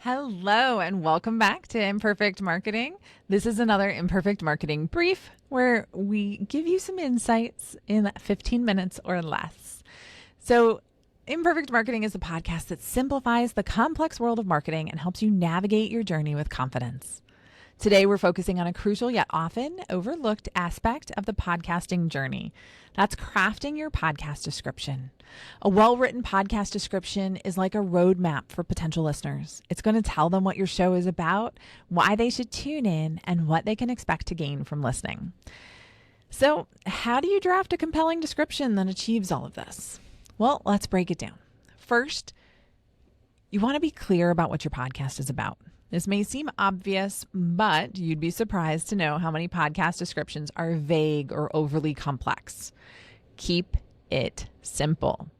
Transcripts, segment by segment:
Hello and welcome back to Imperfect Marketing. This is another Imperfect Marketing brief where we give you some insights in 15 minutes or less. So Imperfect Marketing is a podcast that simplifies the complex world of marketing and helps you navigate your journey with confidence. Today, we're focusing on a crucial yet often overlooked aspect of the podcasting journey. That's crafting your podcast description. A well-written podcast description is like a roadmap for potential listeners. It's going to tell them what your show is about, why they should tune in, and what they can expect to gain from listening. So, how do you draft a compelling description that achieves all of this? Well, let's break it down. First, you want to be clear about what your podcast is about. This may seem obvious, but you'd be surprised to know how many podcast descriptions are vague or overly complex. Keep it simple.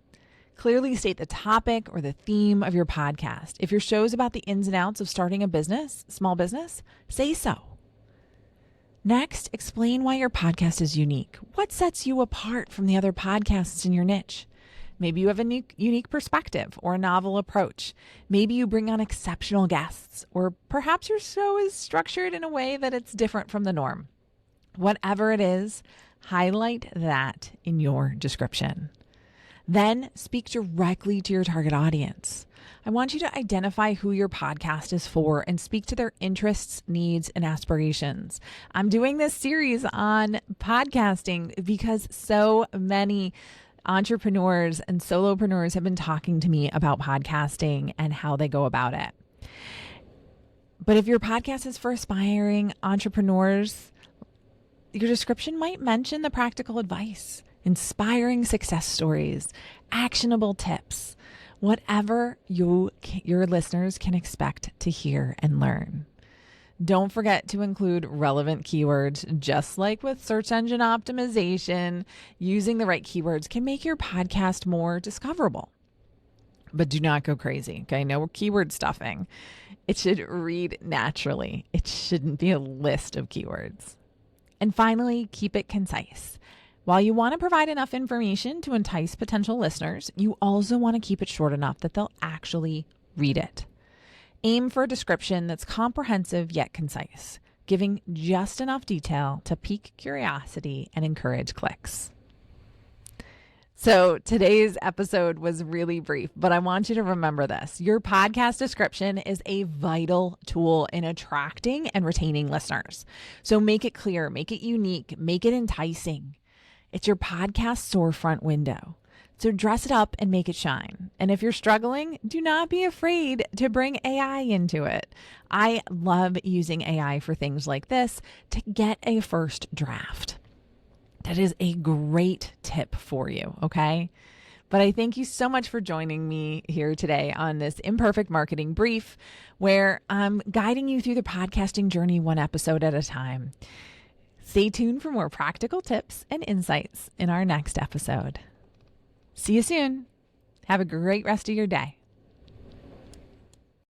Clearly state the topic or the theme of your podcast. If your show is about the ins and outs of starting a business, small business, say so. Next, explain why your podcast is unique. What sets you apart from the other podcasts in your niche? Maybe you have a unique perspective or a novel approach. Maybe you bring on exceptional guests, or perhaps your show is structured in a way that it's different from the norm. Whatever it is, highlight that in your description. Then speak directly to your target audience. I want you to identify who your podcast is for and speak to their interests, needs, and aspirations. I'm doing this series on podcasting because so many entrepreneurs and solopreneurs have been talking to me about podcasting and how they go about it. But if your podcast is for aspiring entrepreneurs, your description might mention the practical advice, inspiring success stories, actionable tips, whatever your listeners can expect to hear and learn. Don't forget to include relevant keywords. Just like with search engine optimization, using the right keywords can make your podcast more discoverable. But do not go crazy, okay? No keyword stuffing. It should read naturally. It shouldn't be a list of keywords. And finally, keep it concise. While you want to provide enough information to entice potential listeners, you also want to keep it short enough that they'll actually read it. Aim for a description that's comprehensive yet concise, giving just enough detail to pique curiosity and encourage clicks. So today's episode was really brief, but I want you to remember this. Your podcast description is a vital tool in attracting and retaining listeners. So make it clear, make it unique, make it enticing. It's your podcast storefront window. So dress it up and make it shine. And if you're struggling, do not be afraid to bring AI into it. I love using AI for things like this to get a first draft. That is a great tip for you, okay? But I thank you so much for joining me here today on this Imperfect Marketing brief, where I'm guiding you through the podcasting journey one episode at a time. Stay tuned for more practical tips and insights in our next episode. See you soon. Have a great rest of your day.